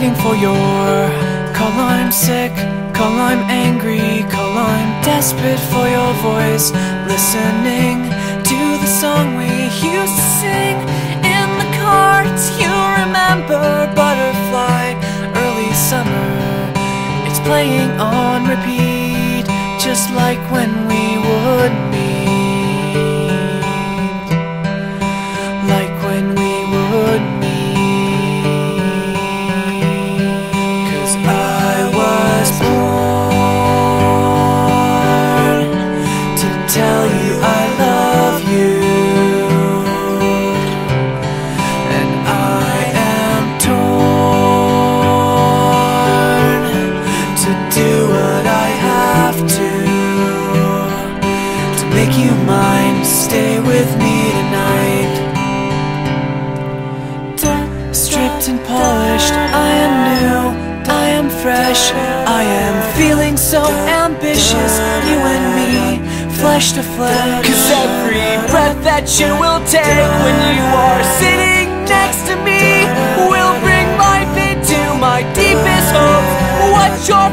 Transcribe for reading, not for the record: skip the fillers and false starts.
waiting for your call. I'm sick, call I'm angry, call I'm desperate for your voice. Listening to the song we used to sing in the car. Do you remember Butterfly, early summer? It's playing on repeat, just like when we would meet. Like when we would meet. Tell you I love you, and I am torn to do what I have to make you mine. Stay with me tonight. Stripped and polished, I am new, I am fresh, I am feeling so ambitious. You and me, flesh to flesh. 'Cause every breath that you will take when you are sitting next to me will bring life into my deepest hopes. What's your